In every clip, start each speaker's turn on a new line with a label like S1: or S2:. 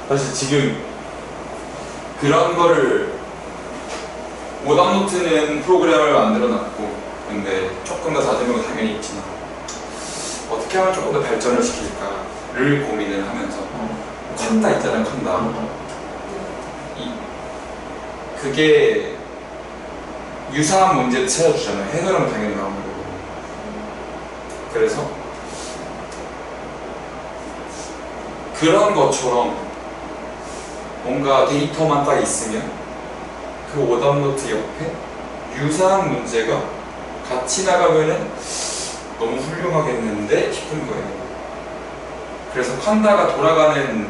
S1: 사실 지금 그런 거를 오답노트는 프로그램을 만들어놨고, 근데 조금 더 다듬은 건 당연히 있지만 어떻게 하면 조금 더 발전을 시킬까를 고민을 하면서 칸다 있잖아요, 칸다. 그게 유사한 문제를 찾아주잖아요. 해설하면 당연히 나오는 거고. 그래서 그런 것처럼 뭔가 데이터만 딱 있으면 그 오답노트 옆에 유사한 문제가 같이 나가면은 너무 훌륭하겠는데 싶은 거예요. 그래서 칸다가 돌아가는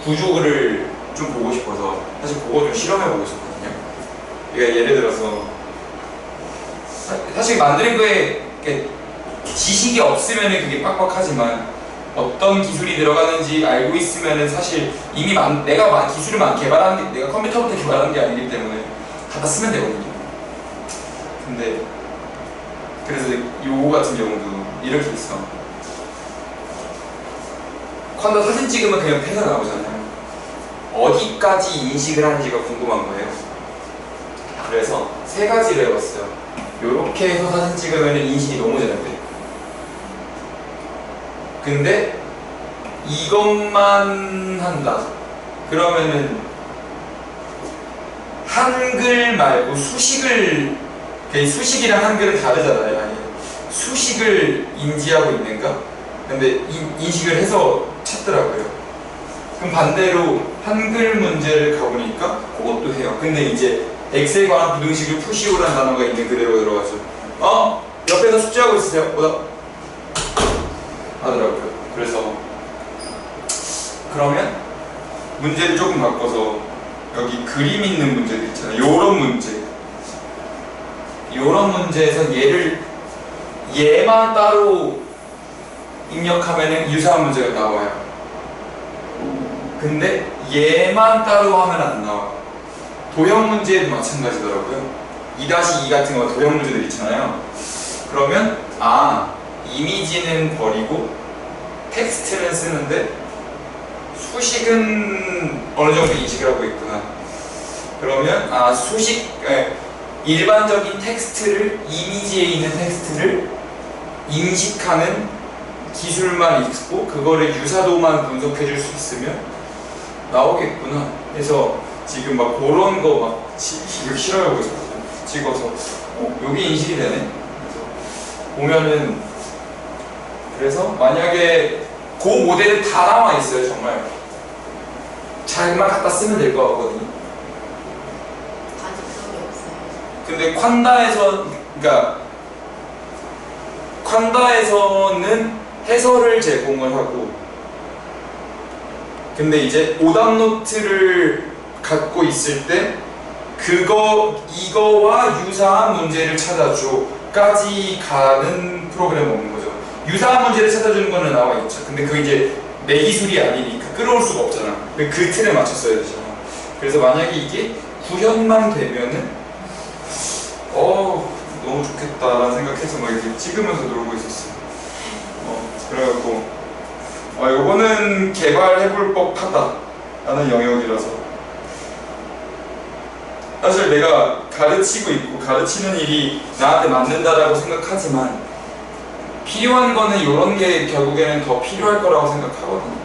S1: 구조를 좀 보고 싶어서 사실 그거 좀 실험해보고 있었거든요. 그러니까 예를 들어서 사실 만드는 거에 지식이 없으면 그게 빡빡하지만 어떤 기술이 들어가는지 알고 있으면 사실 이미 내가 기술을 개발한 게 내가 컴퓨터부터 개발한 게 아니기 때문에 갖다 쓰면 되거든요. 근데 그래서 요거 같은 경우도 이렇게 있어. 칸다 사진 찍으면 그냥 패가 나오잖아요. 어디까지 인식을 하는지가 궁금한 거예요. 그래서 세 가지를 해봤어요. 요렇게 해서 사진 찍으면 인식이 너무 잘 돼. 근데 이것만 한다. 그러면은 한글 말고 수식이랑 한글은 다르잖아요. 아니, 수식을 인지하고 있는가? 근데 인식을 해서 찾더라고요. 그럼 반대로 한글 문제를 가보니까 그것도 해요. 근데 이제 엑셀에 관한 부등식을 푸시오라는 단어가 있는 그대로 들어가죠. 옆에서 숙제하고 있으세요? 뭐다? 하더라고요. 그래서 그러면 문제를 조금 바꿔서 여기 그림 있는 문제도 있잖아요. 요런 문제에서 얘만 따로 입력하면 유사한 문제가 나와요. 근데 얘만 따로 하면 안 나와. 도형 문제도 마찬가지더라고요. 2-2 같은 거 도형 문제들 있잖아요. 그러면 이미지는 버리고 텍스트는 쓰는데 수식은 어느 정도 인식을 하고 있구나. 그러면 일반적인 텍스트를 이미지에 있는 텍스트를 인식하는 기술만 있고 그거를 유사도만 분석해 줄 수 있으면 나오겠구나. 그래서 지금 막 그런 거 막 실험해보고 있었거든요. 찍어서 여기 인식이 되네. 그래서 보면은 그래서 만약에 그 모델은 다 나와 있어요. 정말 잘만 갖다 쓰면 될 것 같거든요.
S2: 가능성이 없어요.
S1: 근데 칸다에서는 해설을 제공을 하고, 근데 이제 오답노트를 갖고 있을 때 이거와 유사한 문제를 찾아줘까지 가는 프로그램이 없는 거죠. 유사한 문제를 찾아주는 거는 나와 있죠. 근데 그게 이제 내 기술이 아니니까 끌어올 수가 없잖아. 그 틀에 맞췄어야 되잖아. 그래서 만약에 이게 구현만 되면은 너무 좋겠다라는 생각해서 막 이렇게 찍으면서 놀고 있었어요. 그래갖고 요거는 개발해볼 법하다 라는 영역이라서, 사실 내가 가르치고 있고 가르치는 일이 나한테 맞는다라고 생각하지만 필요한 거는 이런 게 결국에는 더 필요할 거라고 생각하거든요.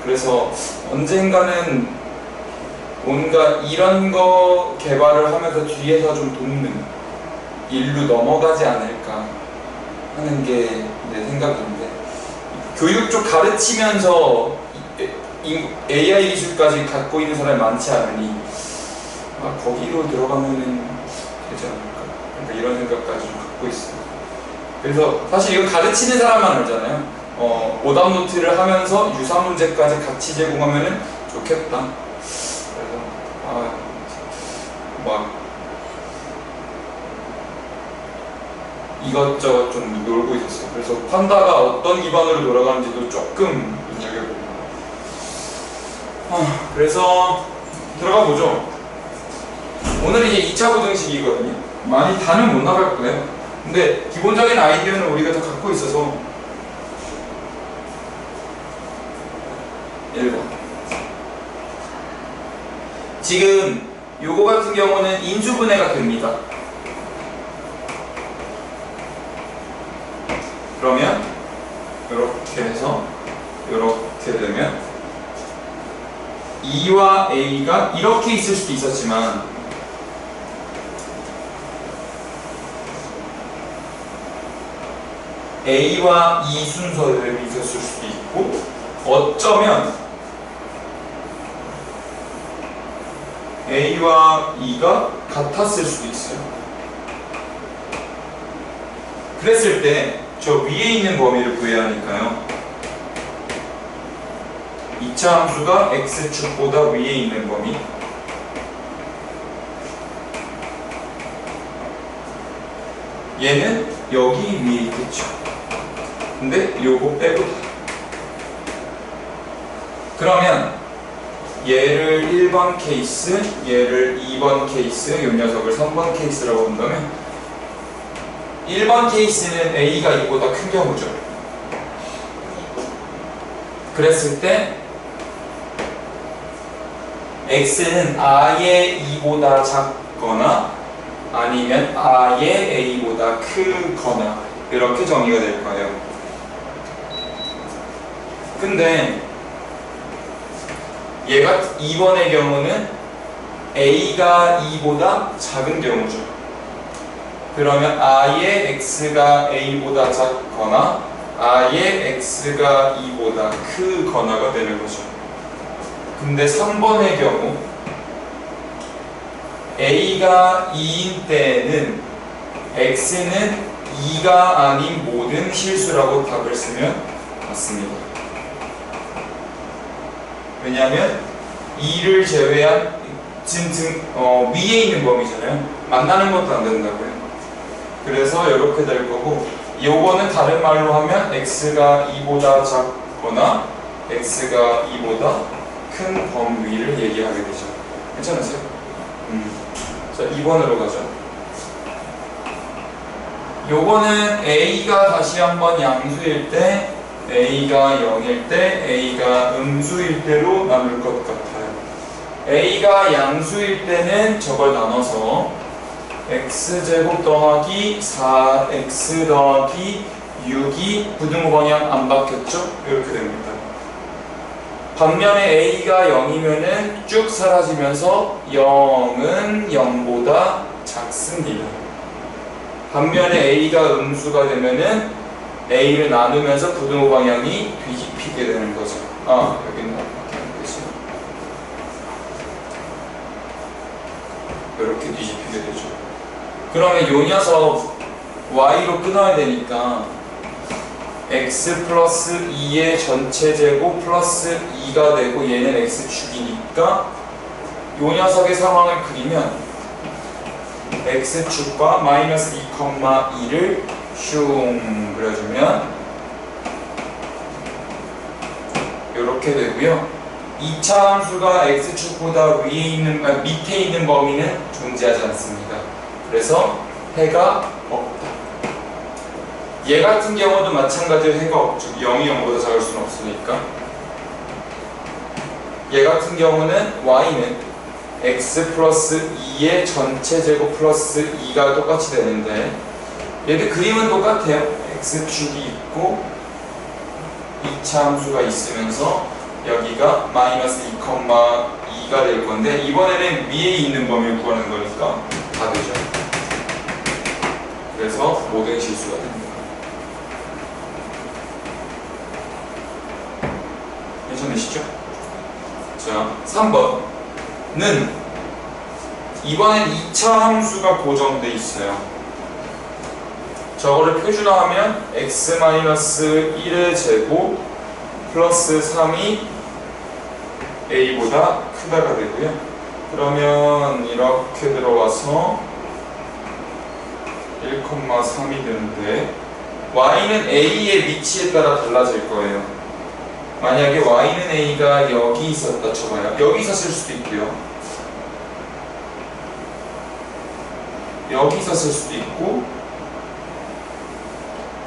S1: 그래서 언젠가는 뭔가 이런 거 개발을 하면서 뒤에서 좀 돕는 일로 넘어가지 않을까 하는 게 내 생각인데, 교육 쪽 가르치면서 AI 기술까지 갖고 있는 사람이 많지 않으니 거기로 들어가면은 되지 않을까, 그러니까 이런 생각까지 좀 갖고 있어요. 그래서 사실 이거 가르치는 사람만 알잖아요. 오답노트를 하면서 유사 문제까지 같이 제공하면은 좋겠다. 그래서 막 이것저것 좀 놀고 있었어요. 그래서 칸다가 어떤 기반으로 돌아가는지도 조금 눈여겨보고. 그래서 들어가 보죠. 오늘 이제 2차 부등식이거든요. 많이 다는 못 나갈 거예요. 근데 기본적인 아이디어는 우리가 다 갖고 있어서 1번 지금 요거 같은 경우는 인수분해가 됩니다. 그러면 이렇게 해서 이렇게 되면 E와 A가 이렇게 있을 수도 있었지만 A와 E 순서대로 있었을 수도 있고 어쩌면 A와 E가 같았을 수도 있어요. 그랬을 때 저 위에 있는 범위를 구해야 하니까요. 2차 함수가 x축보다 위에 있는 범위 얘는 여기 위에 있겠죠. 근데 요거 빼고 그러면 얘를 1번 케이스, 얘를 2번 케이스, 요 녀석을 3번 케이스라고 본다면 1번 케이스는 A가 2보다 큰 경우죠. 그랬을 때 X는 아예 2보다 작거나 아니면 아예 A보다 크거나 이렇게 정의가 될 거예요. 근데 얘가 2번의 경우는 A가 2보다 작은 경우죠. 그러면 아예 X가 A보다 작거나 아예 X가 2보다 크거나가 되는 거죠. 근데 3번의 경우 A가 2인 때는 X는 2가 아닌 모든 실수라고 답을 쓰면 맞습니다. 왜냐하면 2를 제외한 지금 위에 있는 범위잖아요. 만나는 것도 안 된다고요. 그래서 이렇게 될 거고 요거는 다른 말로 하면 X가 2보다 작거나 X가 2보다 큰 범위를 얘기하게 되죠. 괜찮으세요? 자, 2번으로 가죠. 요거는 A가 다시 한번 양수일 때 A가 0일 때 A가 음수일 때로 나눌 것 같아요. A가 양수일 때는 저걸 나눠서 x제곱 더하기 4x 더하기 6이 부등호 방향 안 바뀌었죠? 이렇게 됩니다. 반면에 A가 0이면은 쭉 사라지면서 0은 0보다 작습니다. 반면에 A가 음수가 되면은 A를 나누면서 부등호 방향이 뒤집히게 되는 거죠. 아, 여기는 안 바뀌는 거지. 이렇게 뒤집히게 되죠. 그러면 요 녀석 y로 끊어야 되니까 x 플러스 2의 전체 제곱 플러스 2가 되고 얘는 x축이니까 요 녀석의 상황을 그리면 x축과 마이너스 2,2를 슝 그려주면 이렇게 되고요. 2차 함수가 x축보다 밑에 있는 범위는 존재하지 않습니다. 그래서 해가 없다. 얘 같은 경우도 마찬가지로 해가 없죠. 0이 0보다 작을 수는 없으니까. 얘 같은 경우는 y는 x 플러스 2의 전체 제곱 플러스 2가 똑같이 되는데 얘들 그림은 똑같아요. x축이 있고 2차 함수가 있으면서 여기가 마이너스 2,2가 될 건데 이번에는 위에 있는 범위를 구하는 거니까 다 되죠. 그래서 모든 실수가 됩니다. 괜찮으시죠? 자, 3번은 이번엔 2차 함수가 고정돼 있어요. 저거를 표준화하면 x-1의 제곱 플러스 3이 a보다 크다가 되고요. 그러면 이렇게 들어와서 1,3이 되는데 y는 a의 위치에 따라 달라질 거예요. 만약에 y는 a가 여기 있었다 쳐봐요. 여기 있었을 수도 있고요. 여기 있었을 수도 있고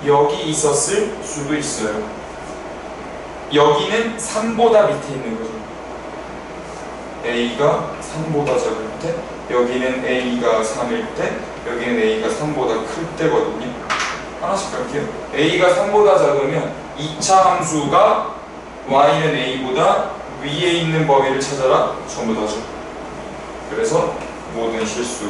S1: 여기 있었을 수도 있어요. 여기는 3보다 밑에 있는 거죠. a가 3보다 작을 때, 여기는 a가 3일 때, 여기는 a가 3보다 클 때거든요. 하나씩 갈게요. a가 3보다 작으면 2차 함수가 y는 a보다 위에 있는 범위를 찾아라. 전부 다죠. 그래서 모든 실수.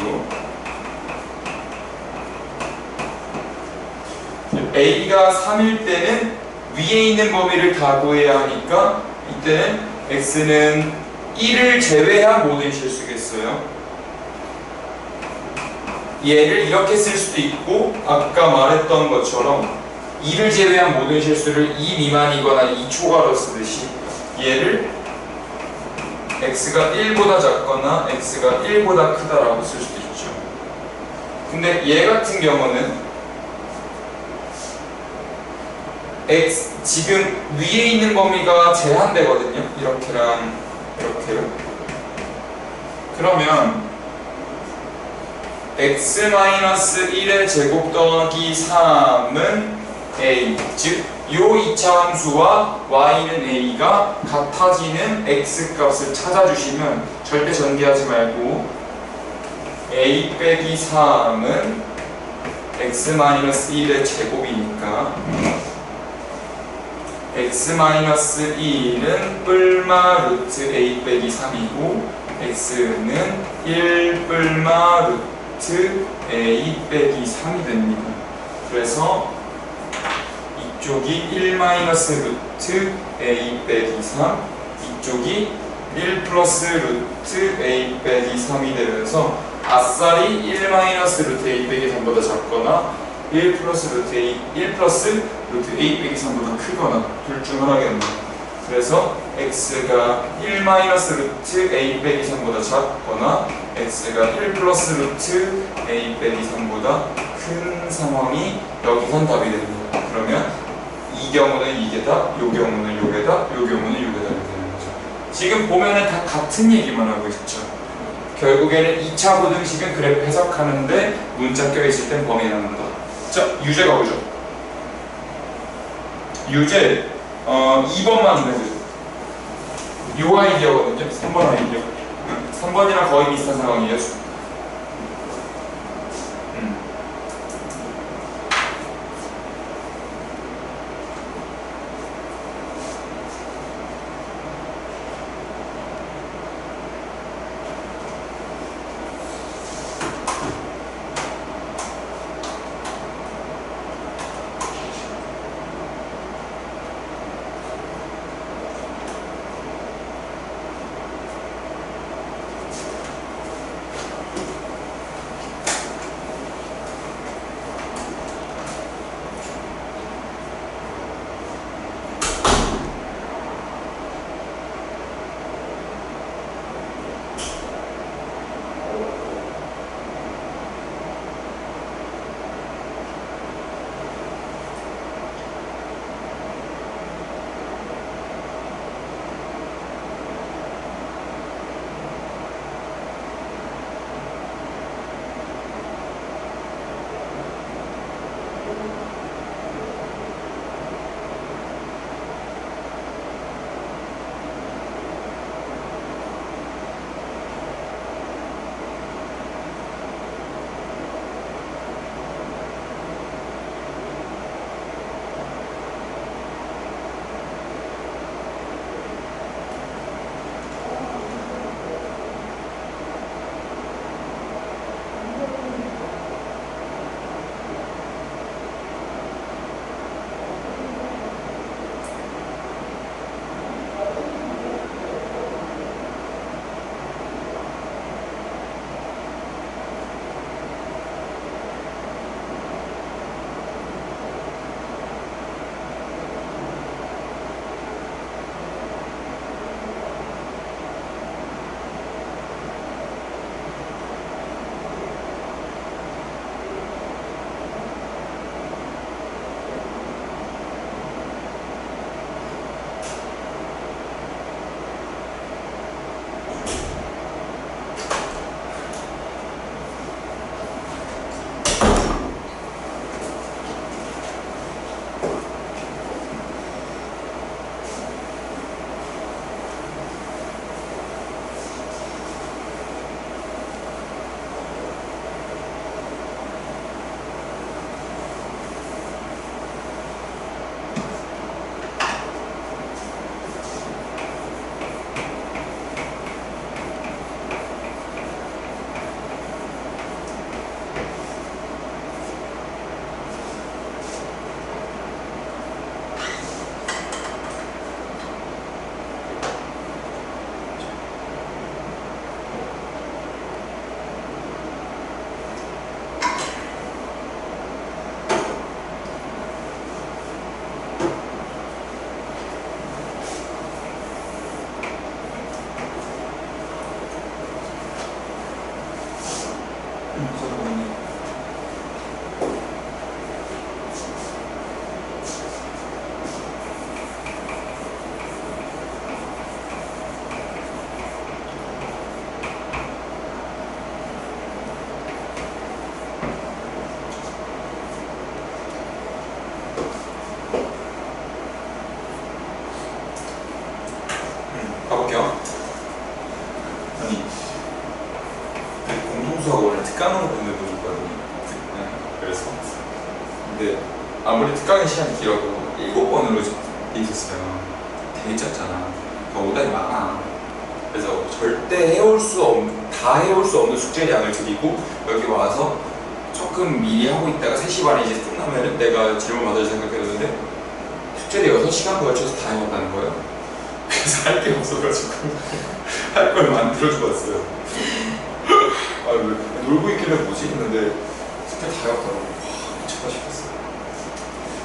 S1: a가 3일 때는 위에 있는 범위를 다 구해야 하니까 이때는 x는 1을 제외한 모든 실수겠어요. 얘를 이렇게 쓸 수도 있고 아까 말했던 것처럼 2를 제외한 모든 실수를 2 미만이거나 2 초과로 쓰듯이 얘를 x가 1보다 작거나 x가 1보다 크다라고 쓸 수도 있죠. 근데 얘 같은 경우는 x 지금 위에 있는 범위가 제한되거든요. 이렇게랑 이렇게요. 그러면 x-1의 제곱 더하기 3은 a, 즉 요 2차 함수와 y는 a가 같아지는 x 값을 찾아주시면 절대 전개하지 말고 a 빼기 3은 x-1의 제곱이니까 x-1은 뿔마 루트 a 빼기 3이고 x는 1 뿔마 루트 a 빼기 3이 됩니다. 그래서 이쪽이 1 마이너스 루트 a 빼기 3, 이쪽이 1 플러스 루트 a 빼기 3이 되면서 아싸리 1 마이너스 루트 a 빼기 3보다 작거나 1 플러스 루트 a 빼기 3보다 크거나 둘 중 하나겠네요. 그래서 x가 1 마이너스 루트 a 빼기 3보다 작거나 x가 1 플러스 루트 a 빼기 3보다 큰 상황이 여기선 답이 됩니다. 그러면 이 경우는 이게다, 요 경우는 요게다, 요 경우는 요게다 이렇게 되는 거죠. 지금 보면은 다 같은 얘기만 하고 있죠. 결국에는 2차 부등식은 그래프 해석하는데 문자 껴있을 땐 범위 나눈다. 자, 유제 가보죠. 유제 2번만 좀 해보죠. 요 아이디어거든요. 3번 아이디어. 3번이랑 거의 비슷한 상황이에요. 특강으로 보내도 좋거든요. 특강. 그래서 근데 아무리 특강의 시간이 길어도 7번으로 돼 있었어요. 되게 짧잖아. 더 오답이 많아. 그래서 절대 다 해올 수 없는 숙제량을 드리고 여기 와서 조금 미리 하고 있다가 3시 반에 이제 끝나면은 내가 질문 받을 생각했는데 숙제를 6시간 걸쳐서 다 해왔다는 거예요. 그래서 할 게 없어가지고 할 걸 만들어주었어요. 아, 왜 놀고 있길래 뭐지? 했는데 숙제 다 해왔더라고. 와, 미쳤다 싶었어요.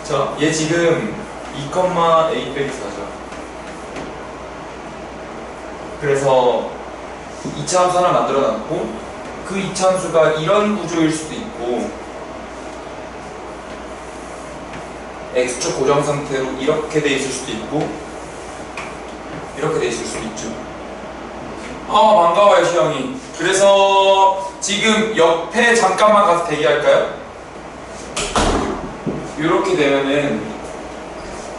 S1: 자, 얘 지금 2,8 빼기 4죠. 그래서 이차함수 하나 만들어놨고 그 이차함수가 이런 구조일 수도 있고 x축 고정 상태로 이렇게 돼 있을 수도 있고 이렇게 돼 있을 수도 있죠. 반가워요 시영이. 그래서 지금 옆에 잠깐만 가서 대기할까요? 이렇게 되면은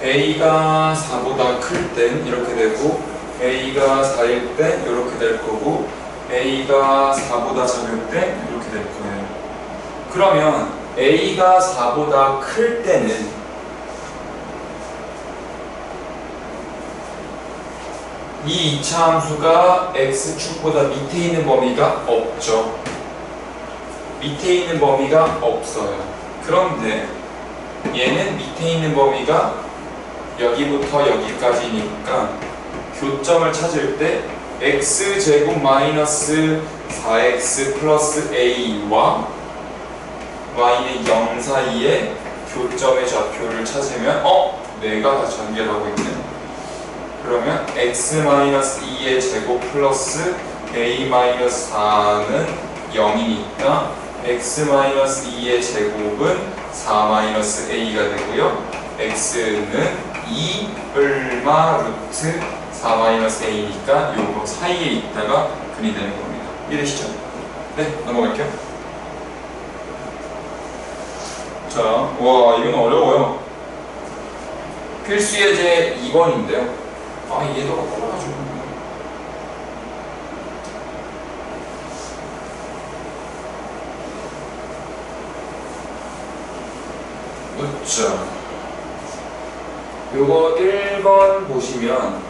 S1: a가 4보다 클 땐 이렇게 되고 a가 4일 때 이렇게 될 거고 a가 4보다 작을 때 이렇게 될 거예요. 그러면 a가 4보다 클 때는 이 이차함수가 x축보다 밑에 있는 범위가 없죠. 밑에 있는 범위가 없어요. 그런데 얘는 밑에 있는 범위가 여기부터 여기까지니까 교점을 찾을 때 x제곱 마이너스 4x 플러스 a와 y는 0 사이에 교점의 좌표를 찾으면 내가 다 전개하고 있는 그러면 x 마이너스 2의 제곱 플러스 a 마이너스 4는 0이니까 x 마이너스 2의 제곱은 4 마이너스 a가 되고요. x는 2 얼마 루트 4 마이너스 a니까 요거 사이에 있다가 근이 되는 겁니다. 이해되시죠? 네, 넘어갈게요. 자, 와 이건 어려워요. 필수 예제 2번인데요. 얘도가 빨라가지고 그쵸. 요거 1번 보시면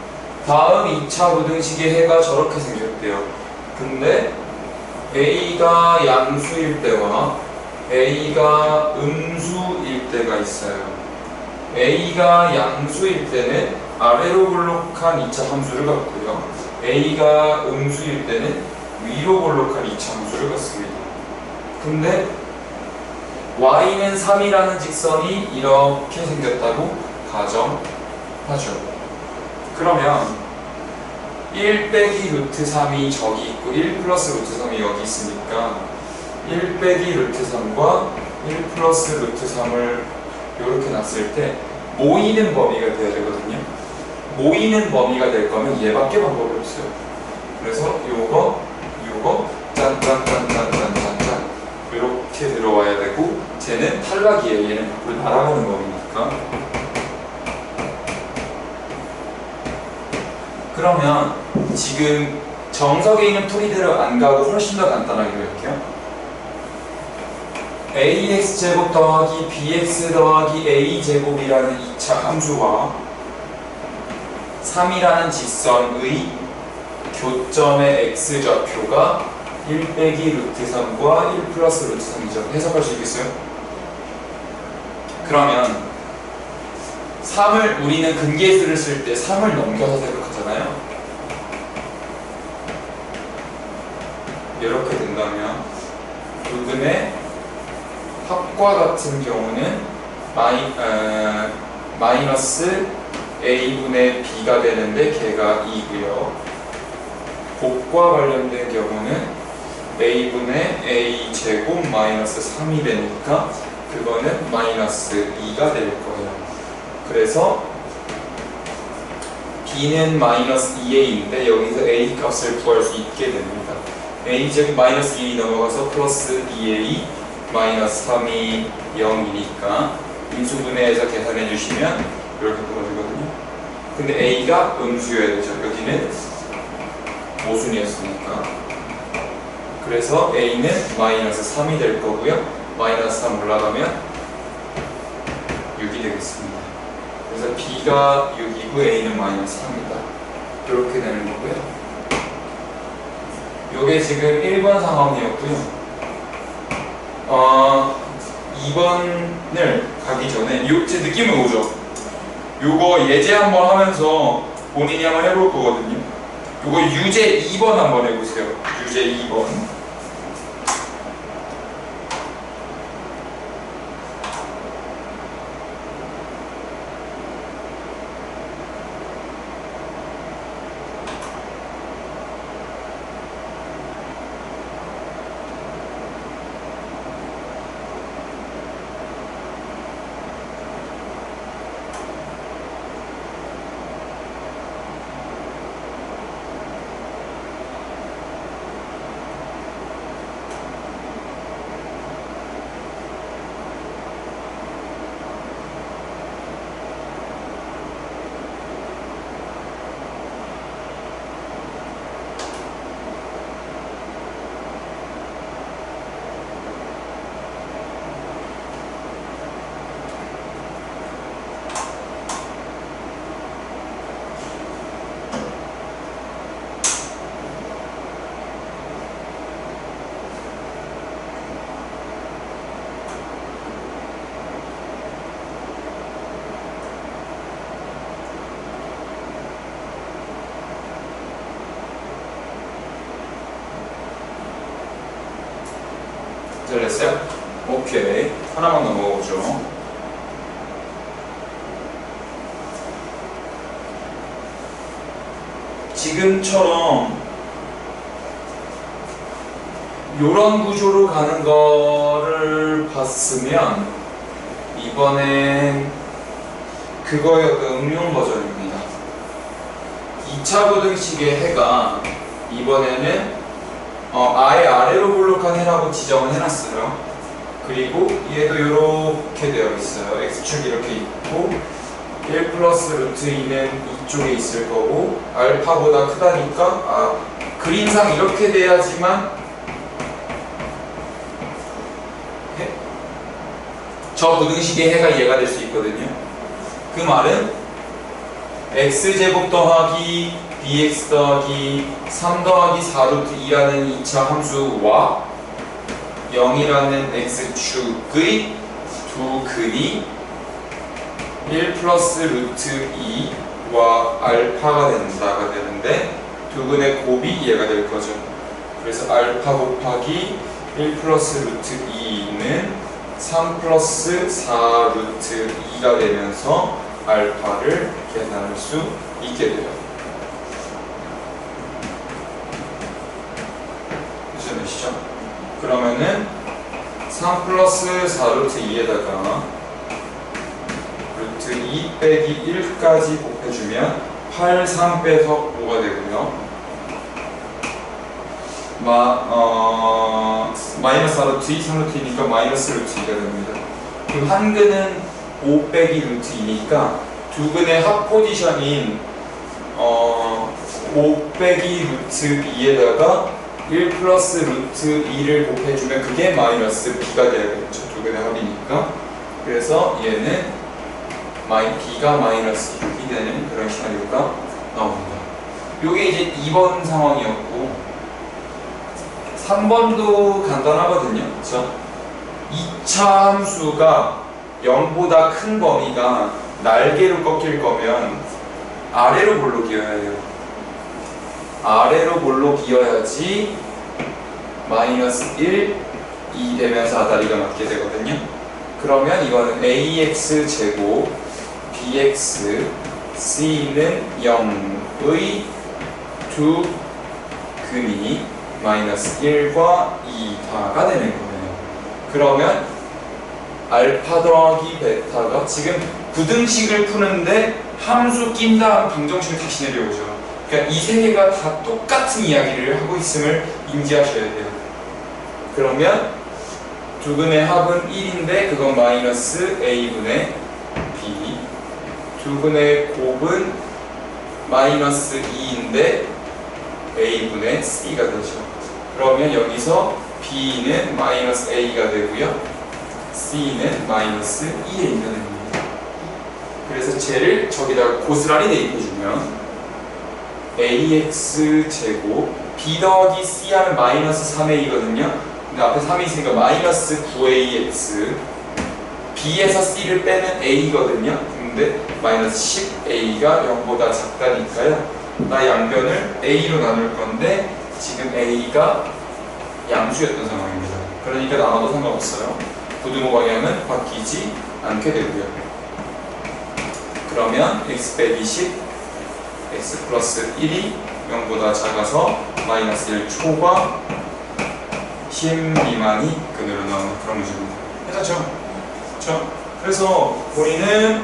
S1: 다음 2차 부등식의 해가 저렇게 생겼대요. 근데 a가 양수일 때와 a가 음수일 때가 있어요. a가 양수일 때는 아래로 볼록한 2차 함수를 갖고요. a가 음수일 때는 위로 볼록한 2차 함수를 갖습니다. 근데 y는 3이라는 직선이 이렇게 생겼다고 가정하죠. 그러면 1 빼기 루트 3이 저기 있고 1 플러스 루트 3이 여기 있으니까 1 빼기 루트 3과 1 플러스 루트 3을 이렇게 놨을 때 모이는 범위가 돼야 되거든요. 모이는 범위가 될 거면 얘밖에 방법이 없어요. 그래서 요거 짠짠짠짠짠짠 이렇게 들어와야 되고 쟤는 탈락이에요. 얘는 밖으로 날아가는 범위니까. 그러면 지금 정석에 있는 풀이대로 안 가고 훨씬 더 간단하게 해볼게요. ax제곱 더하기 bx 더하기 a제곱이라는 2차 함수와 3이라는 직선의 교점의 x좌표가 1 빼기 루트 3과 1 플러스 루트 3이죠. 해석할 수 있겠어요? 그러면 3을 우리는 근계수를 쓸 때 3을 넘겨서 생각하잖아요. 이렇게 된다면 부근의 합과 같은 경우는 마이너스 a분의 b가 되는데 걔가 2고요. 곱과 관련된 경우는 a분의 a제곱 마이너스 3이 되니까 그거는 마이너스 2가 될 거예요. 그래서 b는 마이너스 2a인데 여기서 a 값을 구할 수 있게 됩니다. a제곱 마이너스 2이 넘어가서 플러스 2a 마이너스 3이 0이니까 인수분해해서 계산해 주시면 이렇게 떨어지거든요. 근데 a가 음수여야 되죠. 여기는 모순이었으니까. 그래서 a는 마이너스 3이 될 거고요. 마이너스 3 올라가면 6이 되겠습니다. 그래서 b가 6이고 a는 마이너스 3이다. 이렇게 되는 거고요. 요게 지금 1번 상황이었고요. 2번을 가기 전에 제 느낌은 오죠? 요거 예제 한번 하면서 본인이 한번 해볼 거거든요. 요거 유제 2번 한번 해보세요. 유제 2번. 잘했어요? 오케이. 하나만 넘어오죠. 지금처럼 요런 구조로 가는 거를 봤으면 이번엔 그거의 응용 버전입니다. 2차 고등식의 해가 이번에는 아예 아래로 볼록한 해라고 지정을 해놨어요. 그리고 얘도 이렇게 되어 있어요. x축이 이렇게 있고 1 플러스 루트 2는 이쪽에 있을 거고 알파보다 크다니까 그림상 이렇게 돼야지만 저 고등식의 해가 얘가 될 수 있거든요. 그 말은 x제곱 더하기 bx 더하기 3 더하기 4루트 2라는 2차 함수와 0이라는 x축의 두 근이 1 플러스 루트 2와 알파가 된다가 되는데 두 근의 곱이 얘가 될 거죠. 그래서 알파 곱하기 1 플러스 루트 2는 3 플러스 4 루트 2가 되면서 알파를 계산할 수 있게 돼요. 괜찮으시죠? 그러면은 3 플러스 4루트 2에다가 루트 2 빼기 1까지 곱해주면 8, 3 빼서 5가 되고요. 마이너스 4루트 2, 3루트 2니까 마이너스 루트 2가 됩니다. 그럼 한 근은 5 빼기 루트 2니까 두 근의 합 포지션인 5 빼기 루트 2에다가 1 플러스 루트 2를 곱해주면 그게 마이너스 b가 되겠죠. 두 근의 합이니까. 그래서 얘는 b가 마이너스 6이 되는 그런 시나리오가 나옵니다. 요게 이제 2번 상황이었고 3번도 간단하거든요. 그렇죠? 2차 함수가 0보다 큰 범위가 날개로 꺾일 거면 아래로 볼록이어야 해요. 아래로 볼록이어야지 마이너스 1, 2 되면서 아다리가 맞게 되거든요. 그러면 이거는 ax 제곱 bx c는 0의 두 근이 마이너스 1과 2다가 되는 거예요. 그러면 알파 더하기 베타가 지금 부등식을 푸는데 함수 낀 다음 방정식을 다시 내려오죠. 그러니까 이 세 개가 다 똑같은 이야기를 하고 있음을 인지하셔야 돼요. 그러면 두 근의 합은 1인데 그건 마이너스 a분의 b, 두 근의 곱은 마이너스 2인데 a분의 c가 되죠. 그러면 여기서 B는 마이너스 A가 되고요. C는 마이너스 2A가 됩니다. 그래서 쟤를 저기다가 고스란히 대입해주면 AX 제곱 B 더하기 C 하면 마이너스 3A거든요. 근데 앞에 3이 있으니까 마이너스 9AX B에서 C를 빼면 A거든요. 근데 마이너스 10A가 0보다 작다니까요. 나 양변을 A로 나눌 건데 지금 A가 양수였던 상황입니다. 그러니까 나눠도 상관없어요. 부등호 방향은 바뀌지 않게 되고요. 그러면 x 빼기 10, x 플러스 1이 0보다 작아서 마이너스 1 초과 10 미만이 근으로 나오는 그런 문제입니다. 괜찮죠? 그렇죠? 그래서 우리는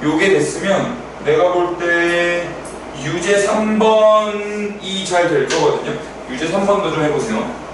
S1: 요게 됐으면 내가 볼 때 유제 3번이 잘 될 거거든요. 유제 3번도 좀 해보세요.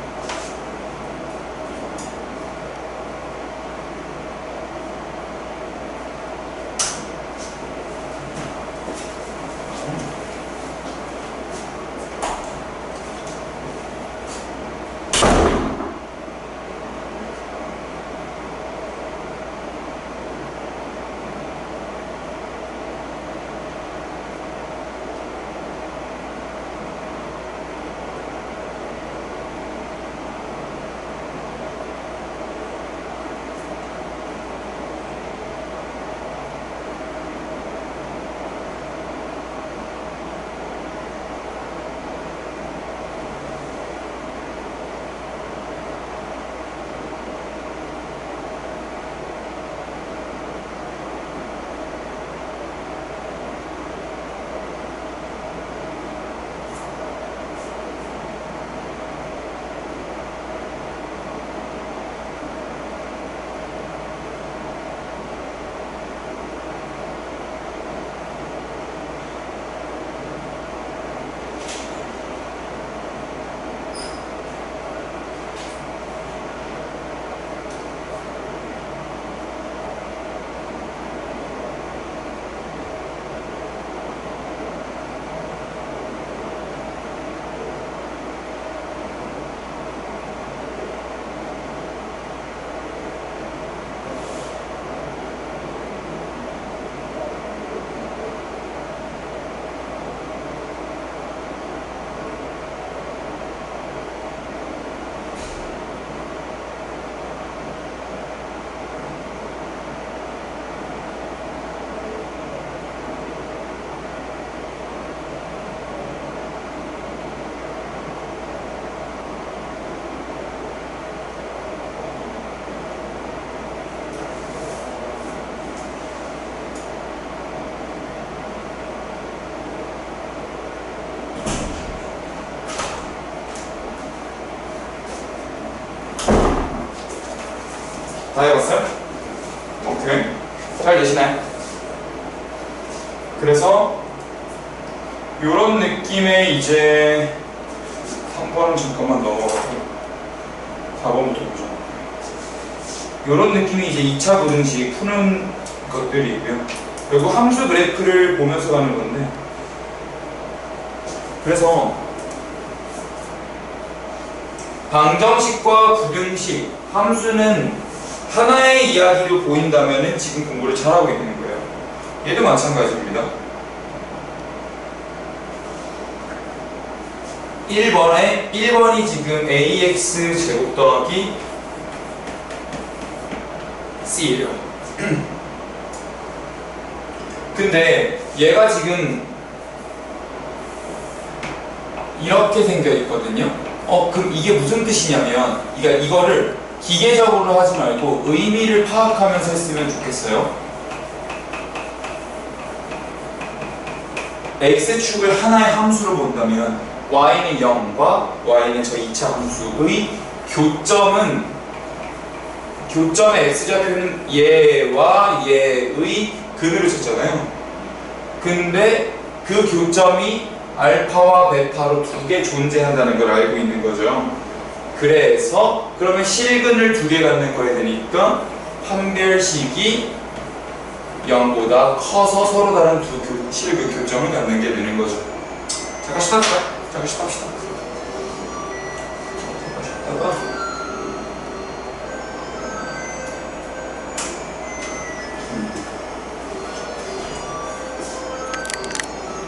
S1: 다 해봤어요? 오케이. 잘 되시나요? 그래서 요런 느낌의 이제 3번은 잠깐만 넘어가고 4번부터 보죠. 요런 느낌이 이제 2차 부등식 푸는 것들이 있고요. 그리고 함수 그래프를 보면서 가는 건데, 그래서 방정식과 부등식, 함수는 하나의 이야기로 보인다면 지금 공부를 잘하고 있는 거예요. 얘도 마찬가지입니다. 1번이 지금 ax 제곱 더하기 c예요. 근데 얘가 지금 이렇게 생겨 있거든요. 그럼 이게 무슨 뜻이냐면, 그러니까 이거를 기계적으로 하지 말고 의미를 파악하면서 했으면 좋겠어요. x축을 하나의 함수로 본다면 y는 0과 y는 저 2차 함수의 교점의 x좌표는 얘와 얘의 근으로 쳤잖아요. 근데 그 교점이 알파와 베타로 두 개 존재한다는 걸 알고 있는 거죠. 그래서 그러면 실근을 두 개 갖는 거야 되니까 판별식이 0보다 커서 서로 다른 두 실근 교점을 갖는 게 되는 거죠. 잠깐 쉬다 합시다. 봐봐.